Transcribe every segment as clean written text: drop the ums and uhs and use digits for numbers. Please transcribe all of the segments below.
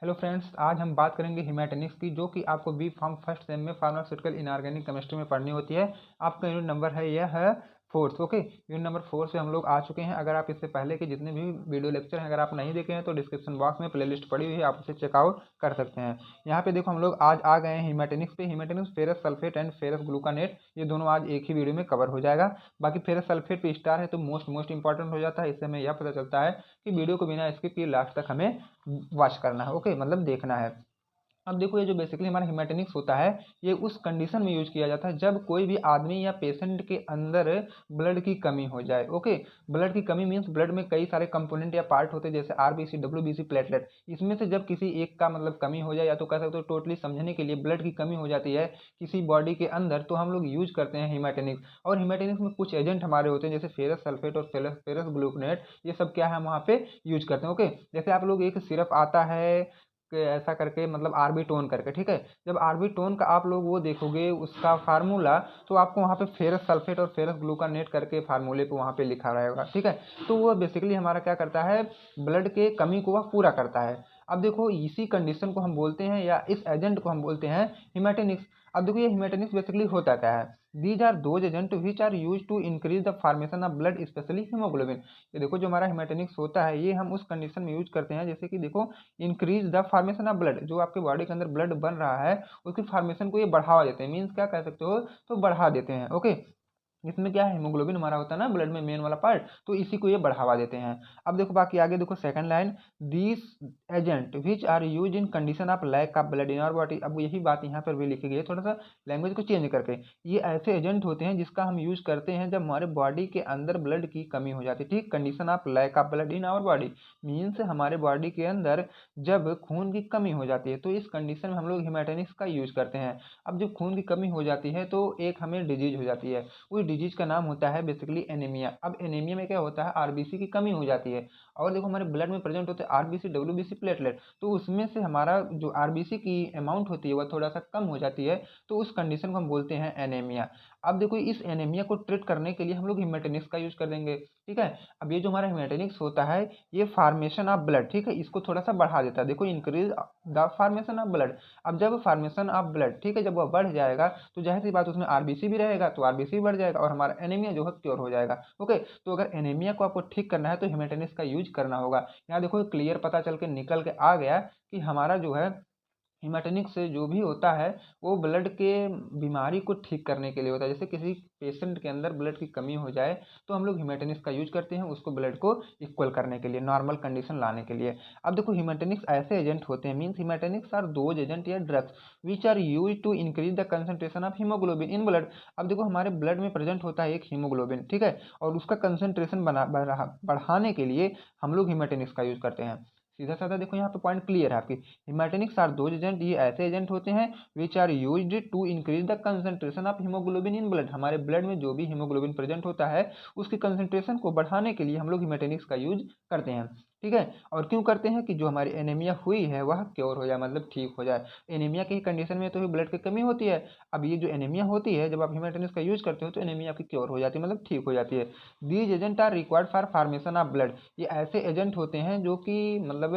Hello friends, आज हम बात करेंगे हीमेटैनिक्स की, जो कि आपको बी फार्म फर्स्ट सेम में फार्मास्यूटिकल इनऑर्गेनिक केमिस्ट्री में पढ़नी होती है। आपका यूनिट नंबर है, यह है फोर्थ। ओके, यूनिट नंबर 4 से हम लोग आ चुके हैं। अगर आप इससे पहले के जितने भी वीडियो लेक्चर हैं अगर आप नहीं देखे हैं तो डिस्क्रिप्शन बॉक्स में प्लेलिस्ट पड़ी हुई है, आप उसे चेकआउट कर सकते हैं। यहाँ पे देखो हम लोग आज आ गए हैं हीमेटैनिक्स पे। हीमेटैनिक्स फेरस सल्फेट एंड फेरस ग्लूकानेट, ये दोनों आज एक ही वीडियो में कवर हो जाएगा। बाकी फेरस सल्फेट पे स्टार है तो मोस्ट इंपॉर्टेंट हो जाता है। इससे हमें यह पता चलता है कि वीडियो को बिना स्किप किए लास्ट तक हमें वॉच करना है। ओके, मतलब देखना है। अब देखो, ये जो बेसिकली हमारा हीमेटैनिक्स होता है, ये उस कंडीशन में यूज किया जाता है जब कोई भी आदमी या पेशेंट के अंदर ब्लड की कमी हो जाए। ओके, ब्लड की कमी मीन्स ब्लड में कई सारे कंपोनेंट या पार्ट होते हैं, जैसे आरबीसी, डब्ल्यूबीसी, प्लेटलेट। इसमें से जब किसी एक का मतलब कमी हो जाए, या तो कह सकते हो टोटली समझने के लिए ब्लड की कमी हो जाती है किसी बॉडी के अंदर, तो हम लोग यूज करते हैं हीमेटैनिक्स। और हीमेटैनिक्स में कुछ एजेंट हमारे होते हैं, जैसे फेरस सल्फेट और फेरस ग्लूकोनेट। ये सब क्या है, हम वहाँ पे यूज करते हैं। ओके, जैसे आप लोग एक सिरप आता है ऐसा करके, मतलब आर्बिटोन करके, ठीक है। जब आर्बिटोन का आप लोग वो देखोगे उसका फार्मूला, तो आपको वहाँ पे फेरस सल्फेट और फेरस ग्लूकानेट करके फार्मूले पे वहाँ पे लिखा रहेगा, ठीक है। तो वो बेसिकली हमारा क्या करता है, ब्लड के कमी को वह पूरा करता है। अब देखो, इसी कंडीशन को हम बोलते हैं या इस एजेंट को हम बोलते हैं हीमेटैनिक्स। अब देखो, ये हीमेटैनिक्स बेसिकली होता क्या है। These are those agent which are use to increase the formation of blood, specially haemoglobin. ये देखो, जो हमारा हीमेटैनिक्स होता है ये हम उस कंडीशन में यूज करते हैं, जैसे कि देखो, increase the formation of blood, जो आपके बॉडी के अंदर ब्लड बन रहा है उसकी फॉर्मेशन को ये बढ़ावा देते हैं। मीन्स क्या कह सकते हो, तो बढ़ा देते हैं। ओके, इसमें क्या है, हीमोग्लोबिन हमारा होता है ना ब्लड में मेन वाला पार्ट, तो इसी को ये बढ़ावा देते हैं। अब देखो बाकी आगे देखो, second line, this agent which are use in condition of lack of blood in our body. अब यही बात यहाँ पर भी लिखी गई है, थोड़ा सा लैंग्वेज को चेंज करके। ये ऐसे एजेंट होते हैं जिसका हम यूज करते हैं जब हमारे बॉडी के अंदर ब्लड की कमी हो जाती है, ठीक। Condition of lack of blood in our body means हमारे बॉडी के अंदर जब खून की कमी हो जाती है, तो इस कंडीशन में हम लोग हीमेटैनिक्स का यूज करते हैं। अब जब खून की कमी हो जाती है तो एक हमें डिजीज हो जाती है, उस डिजीज का नाम होता है बेसिकली एनीमिया। अब एनीमिया में क्या होता है, आरबीसी की कमी हो जाती है। और देखो, हमारे ब्लड में प्रेजेंट होते हैं आरबीसी, डब्ल्यूबीसी, प्लेटलेट, तो उसमें से हमारा जो आरबीसी की अमाउंट होती है वह थोड़ा सा कम हो जाती है, तो उस कंडीशन को हम बोलते हैं एनीमिया। अब देखो, इस एनीमिया को ट्रीट करने के लिए हम लोग हीमेटैनिक्स का यूज कर देंगे, ठीक है। अब ये जो हमारा हीमेटैनिक्स होता है, ये फार्मेशन ऑफ ब्लड, ठीक है, इसको थोड़ा सा बढ़ा देता है। देखो, increase the formation of blood. अब जब फार्मेशन ऑफ ब्लड, ठीक है, जब वह बढ़ जाएगा तो जाहिर सी बात उसमें आरबीसी भी रहेगा, तो आरबीसी भी बढ़ जाएगा और हमारा एनीमिया जो है क्योर हो जाएगा। ओके, तो अगर एनीमिया को आपको ठीक करना है तो हीमेटैनिक्स का यूज करना होगा। यहाँ देखो, क्लियर पता चल के निकल के आ गया कि हमारा जो है हीमेटैनिक्स से जो भी होता है वो ब्लड के बीमारी को ठीक करने के लिए होता है। जैसे किसी पेशेंट के अंदर ब्लड की कमी हो जाए तो हम लोग हीमेटैनिक्स का यूज करते हैं, उसको ब्लड को इक्वल करने के लिए, नॉर्मल कंडीशन लाने के लिए। अब देखो, हीमेटैनिक्स ऐसे एजेंट होते हैं, means haematinics are those agent या drugs which are use to increase the concentration of haemoglobin in blood. अब देखो, हमारे ब्लड में प्रेजेंट होता है एक हीमोग्लोबिन, ठीक है, और उसका कंसंट्रेशन बढ़ाने के लिए हम लोग हीमेटैनिक्स का यूज करते हैं। सीधा साधा देखो, यहाँ पे पॉइंट क्लियर है आपकी। हीमेटैनिक्स आर दोज एजेंट, ये ऐसे एजेंट होते हैं which are used to increase the concentration of haemoglobin in blood. हमारे ब्लड में जो भी हीमोग्लोबिन प्रेजेंट होता है उसकी कंसंट्रेशन को बढ़ाने के लिए हम लोग हीमेटैनिक्स का यूज करते हैं, ठीक है। और क्यों करते हैं, कि जो हमारी एनीमिया हुई है वह क्योर हो जाए, मतलब ठीक हो जाए। एनीमिया की कंडीशन में तो ब्लड की कमी होती है। अब ये जो एनीमिया होती है, जब आप हीमेटैनिक्स का यूज करते हो तो एनीमिया आपकी क्योर हो जाती है, मतलब ठीक हो जाती है। These agent are required for formation of blood. ये ऐसे एजेंट होते हैं जो कि मतलब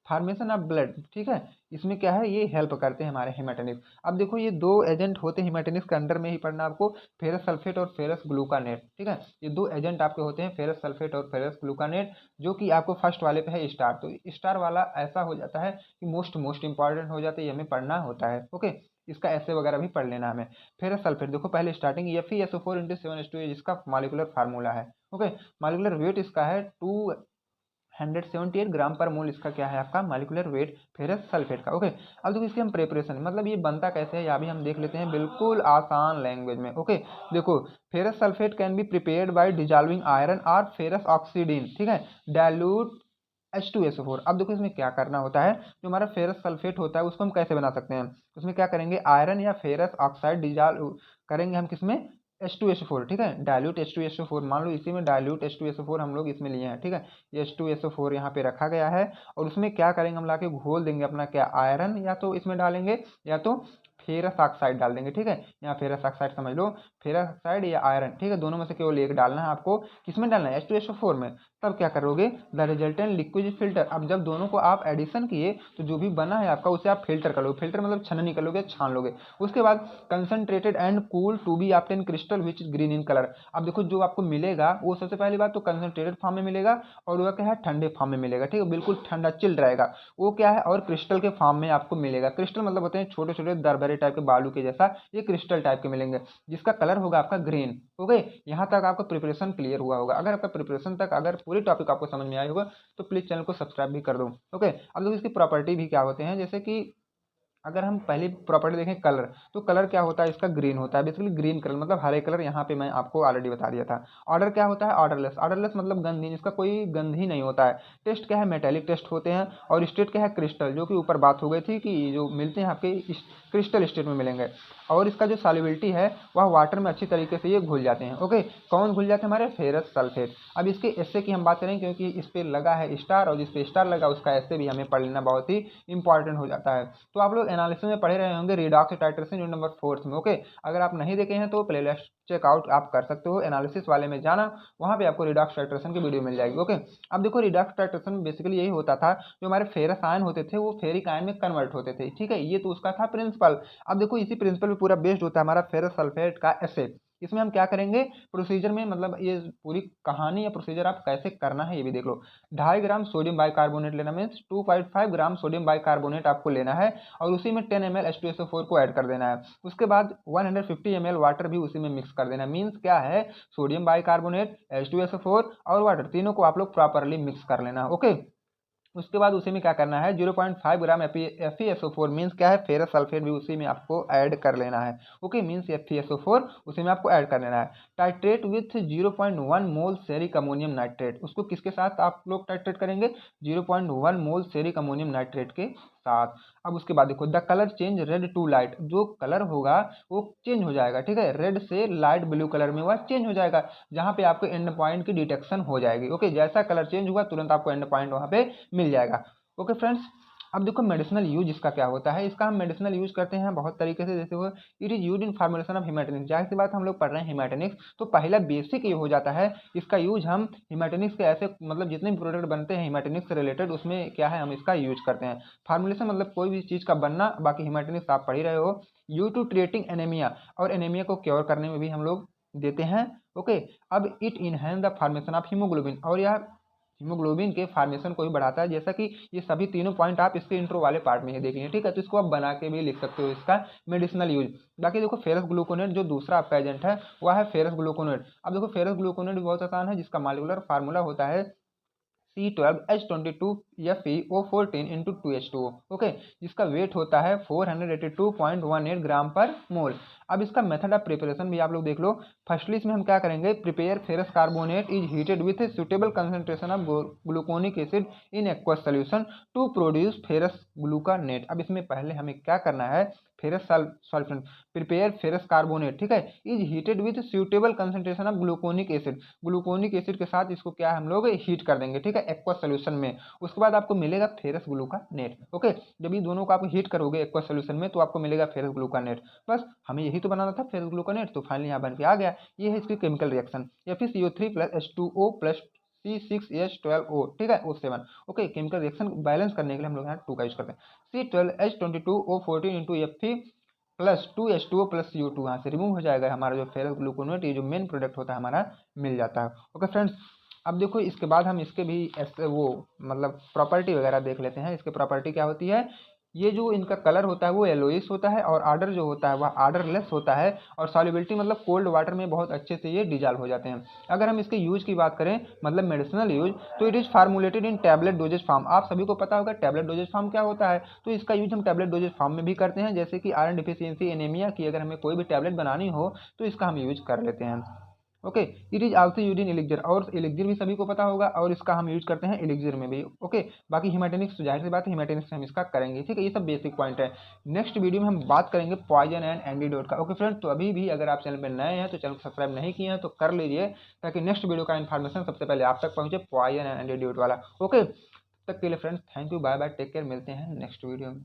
फार्मेशन ऑफ ब्लड, ठीक है, इसमें क्या है, ये हेल्प करते हैं हमारे हीमेटैनिक्स। अब देखो, ये दो एजेंट होते हैं हीमेटैनिक्स के अंडर में ही पढ़ना आपको, फेरस सल्फेट और फेरस ग्लूकानेट, ठीक है। ये दो एजेंट आपके होते हैं, फेरस सल्फेट और फेरस ग्लूकानेट, जो कि आपको फर्स्ट वाले पे है स्टार। तो स्टार वाला ऐसा हो जाता है कि मोस्ट इंपॉर्टेंट हो जाता है, ये हमें पढ़ना होता है। ओके, इसका ऐसे वगैरह भी पढ़ लेना हमें। फेरस सल्फेट देखो, पहले स्टार्टिंग Fe SO4 × 7H2 इसका मॉलिक्यूलर फार्मूला है। ओके, मॉलिक्यूलर वेट इसका है 278 ग्राम पर मोल, इसका क्या है आपका मॉलिक्यूलर वेट फेरस सल्फेट का। ओके, अब देखो इसकी हम प्रिपरेशन, मतलब ये बनता कैसे है, या भी हम देख लेते हैं बिल्कुल आसान लैंग्वेज में। ओके, देखो, ferrous sulphate can be prepared by dissolving iron और फेरस ऑक्सीडीन, ठीक है, डाइल्यूट H2SO4। अब देखो, इसमें क्या करना होता है, जो हमारा फेरस सल्फेट होता है उसको हम कैसे बना सकते हैं, उसमें क्या करेंगे, आयरन या फेरस ऑक्साइड डिजॉल्व करेंगे हम किसमें, H2SO4, ठीक है, डाइल्यूट H2SO4। मान लो इसी में डाइल्यूट H2SO4 हम लोग इसमें लिए हैं, ठीक है, ये H2SO4 यहाँ पे रखा गया है। और उसमें क्या करेंगे, हम लाके घोल देंगे अपना क्या, आयरन या तो इसमें डालेंगे या तो फेरस ऑक्साइड डाल देंगे, ठीक है। यहाँ फेरस ऑक्साइड समझ लो, फेरस ऑक्साइड या आयरन, ठीक है, दोनों में से केवल एक डालना है आपको। किसमें डालना है, H2SO4 में। तब क्या करोगे, द रिजल्टेंट लिक्विड फिल्टर। अब जब दोनों को आप एडिशन किए तो जो भी बना है आपका उसे आप फिल्टर कर लोगे, फिल्टर मतलब छननी कर लोगे, छान लोगे। उसके बाद concentrated and cool to be obtain crystal which is green in colour. अब देखो जो आपको मिलेगा वो सबसे पहली बात तो कंसनट्रेटेड फॉर्म में मिलेगा और वह क्या है ठंडे फॉर्म में मिलेगा, ठीक है, बिल्कुल ठंडा चिल्ड रहेगा वो क्या है, और क्रिस्टल के फॉर्म में आपको मिलेगा। क्रिस्टल मतलब होते हैं छोटे छोटे दरबरे टाइप के बालू के जैसा, ये क्रिस्टल टाइप के मिलेंगे जिसका कलर होगा आपका ग्रीन। ओके, यहाँ तक आपका प्रिपरेशन क्लियर हुआ होगा। अगर आपका प्रिपरेशन तक अगर पूरी टॉपिक आपको समझ में आई होगा तो प्लीज चैनल को सब्सक्राइब भी कर दो। ओके, अब देखो इसकी प्रॉपर्टी भी क्या होते हैं, जैसे कि अगर हम पहली प्रॉपर्टी देखें कलर, तो कलर क्या होता है इसका, ग्रीन होता है, बेसिकली ग्रीन कलर मतलब हरे कलर, यहाँ पे मैं आपको ऑलरेडी बता दिया था। ऑर्डर क्या होता है, ऑर्डरलेस, ऑर्डरलेस मतलब गंधहीन, इसका कोई गंध ही नहीं होता है। टेस्ट क्या है, मेटेलिक टेस्ट होते हैं। और स्टेट क्या है, क्रिस्टल, जो कि ऊपर बात हो गई थी कि जो मिलते हैं आपके क्रिस्टल स्टेट में मिलेंगे। और इसका जो सॉल्युबिलिटी है वह वाटर में अच्छी तरीके से ये घुल जाते हैं। ओके, कौन घुल जाते हैं, हमारे फेरस सल्फेट। अब इसके एसे की हम बात करें क्योंकि इस पर लगा है स्टार, और जिस पे स्टार लगा उसका एसे भी हमें पढ़ लेना बहुत ही इंपॉर्टेंट हो जाता है। तो आप लोग एनालिसिस में पढ़े रहे होंगे रिडॉक्स टाइट्रेशन यूनिट नंबर 4 में। ओके, अगर आप नहीं देखे हैं तो प्लेलिस्ट चेकआउट आप कर सकते हो, एनालिसिस वाले में जाना, वहाँ पे आपको रिडॉक्स टाइट्रेशन की वीडियो मिल जाएगी। ओके, अब देखो रिडॉक्स टाइट्रेशन में बेसिकली यही होता था, जो हमारे फेरस आयन होते थे वो फेरिक आयन में कन्वर्ट होते थे, ठीक है, ये तो उसका था प्रिंसिपल। अब देखो इसी प्रिंसिपल पे पूरा बेस्ड होता है हमारा फेरस सल्फेट का एसे। इसमें हम क्या करेंगे, प्रोसीजर में मतलब ये पूरी कहानी या प्रोसीजर आप कैसे करना है ये भी देख लो। 2.5 ग्राम सोडियम बाइकार्बोनेट लेना, मीन्स 2.5 ग्राम सोडियम बाइकार्बोनेट आपको लेना है, और उसी में 10 ml H2SO4 को ऐड कर देना है। उसके बाद 150 ml वाटर भी उसी में मिक्स कर देना है। मीन्स क्या है, सोडियम बाइकार्बोनेट, H2SO4 और वाटर तीनों को आप लोग प्रॉपरली मिक्स कर लेना। ओके, उसके बाद उसी में क्या करना है, 0.5 ग्राम FeSO4 मीन्स क्या है, फेरस सल्फेट भी उसी में आपको ऐड कर लेना है। ओके, मीन्स FeSO4 उसी में आपको ऐड कर लेना है। Titrate with 0.1 mole ceric ammonium nitrate, उसको किसके साथ आप लोग टाइट्रेट करेंगे, 0.1 मोल सेरिक अमोनियम नाइट्रेट के साथ। अब उसके बाद देखो the colour change red to light, जो कलर होगा वो चेंज हो जाएगा, ठीक है, रेड से लाइट ब्लू कलर में वह चेंज हो जाएगा, जहाँ पे आपको एंड पॉइंट की डिटेक्शन हो जाएगी। ओके, जैसा कलर चेंज हुआ तुरंत आपको एंड पॉइंट वहाँ पे मिल जाएगा। ओके फ्रेंड्स, अब देखो मेडिसिनल यूज इसका क्या होता है, इसका हम मेडिसिनल यूज करते हैं बहुत तरीके से, जैसे वो it is use in formulation of haematinics. जाहिर सी बात हम लोग पढ़ रहे हैं हिमेटोनिक्स, तो पहला बेसिक ये हो जाता है, इसका यूज हम हिमेटोनिक्स के ऐसे मतलब जितने भी प्रोडक्ट बनते हैं हिमेटोनिक्स से रिलेटेड उसमें क्या है हम इसका यूज करते हैं। फार्मुलेशन मतलब कोई भी चीज़ का बनना, बाकी हिमेटोनिक्स आप पढ़ ही रहे हो। यू टू ट्रीटिंग एनीमिया, और एनीमिया को क्योर करने में भी हम लोग देते हैं। ओके, अब it enhance the formation of haemoglobin, और यह हीमोग्लोबिन के फॉर्मेशन को भी बढ़ाता है, जैसा कि ये सभी तीनों पॉइंट आप इसके इंट्रो वाले पार्ट में ही देखेंगे, ठीक है, तो इसको आप बना के भी लिख सकते हो इसका मेडिसिनल यूज। बाकी देखो फेरस ग्लूकोनेट जो दूसरा आपका एजेंट है वह है फेरस ग्लूकोनेट। अब देखो फेरस ग्लूकोनेट भी बहुत आसान है, जिसका मॉलिक्यूलर फार्मूला होता है C12H22FeO14 इंटू 2H2O। ओके, जिसका वेट होता है 482.18 ग्राम पर मोल। अब इसका मेथड ऑफ प्रिपरेशन भी आप लोग देख लो। फर्स्टली इसमें हम क्या करेंगे, prepare ferrous carbonate is heated with a suitable concentration of gluconic acid in aqueous solution to produce ferrous gluconate. अब इसमें पहले हमें क्या करना है, ferrous solution prepare ferrous carbonate, ठीक है, is heated with suitable concentration of gluconic acid, gluconic acid के साथ इसको क्या हम लोग हीट कर देंगे, ठीक है, एक्वा सोल्यूशन में। उसके बाद आपको मिलेगा फेरस ग्लूकानेट। ओके, जब ये दोनों को आप हीट करोगे एक्वा सोल्यूशन में तो आपको मिलेगा फेरस ग्लूकानेट। बस हमें यही तो बनाना था फेरस ग्लूकानेट, तो फाइनली यहाँ बन के आ गया। ये है इसकी chemical reaction, FeCO3 + H2O + C6H12O, ठीक है, O7। Okay, chemical reaction balance करने के लिए हम लोग यहाँ 2 का यूज करते हैं। C12H22O14 into Fe plus 2H2O + CO2 यहाँ से रिमूव हो जाएगा, हमारा जो फेरस ग्लूकोनेट ये जो मेन प्रोडक्ट होता है हमारा मिल जाता है। ओके फ्रेंड्स, अब देखो इसके बाद हम इसके भी ऐसे वो मतलब प्रॉपर्टी वगैरह देख लेते हैं। इसके प्रॉपर्टी क्या होती है, ये जो इनका कलर होता है वो येलोइश होता है, और आर्डर जो होता है वह आर्डरलेस होता है, और सॉल्युबिलिटी मतलब कोल्ड वाटर में बहुत अच्छे से ये डिजॉल्व हो जाते हैं। अगर हम इसके यूज की बात करें मतलब मेडिसिनल यूज, तो it is formulated in tablet doses form. आप सभी को पता होगा टैबलेट डोजेज फॉर्म क्या होता है, तो इसका यूज हम टैबलेट डोजेज फॉर्म में भी करते हैं, जैसे कि आयरन डिफिशियंसी एनीमिया की अगर हमें कोई भी टैबलेट बनानी हो तो इसका हम यूज कर लेते हैं। Okay, it is also use in elixir, और एलिक्जर भी सभी को पता होगा, और इसका हम यूज करते हैं एलिक्जर में भी। ओके, बाकी हिमेटोनिक्स तो जाहिर सी बात है हिमेटोनिक्स हम इसका करेंगे, ठीक है, ये सब बेसिक पॉइंट है। नेक्स्ट वीडियो में हम बात करेंगे पॉइजन एंड एंटीडोट का। ओके फ्रेंड, तो अभी भी अगर आप चैनल पर नए हैं तो चैनल को सब्सक्राइब नहीं किए हैं तो कर लीजिए, ताकि नेक्स्ट वीडियो का इन्फॉर्मेशन सबसे पहले आप तक पहुंचे, पॉइजन एंड एंटीडोट वाला। ओके, तब तक के लिए friends thank you, bye bye, take care, मिलते हैं नेक्स्ट वीडियो में।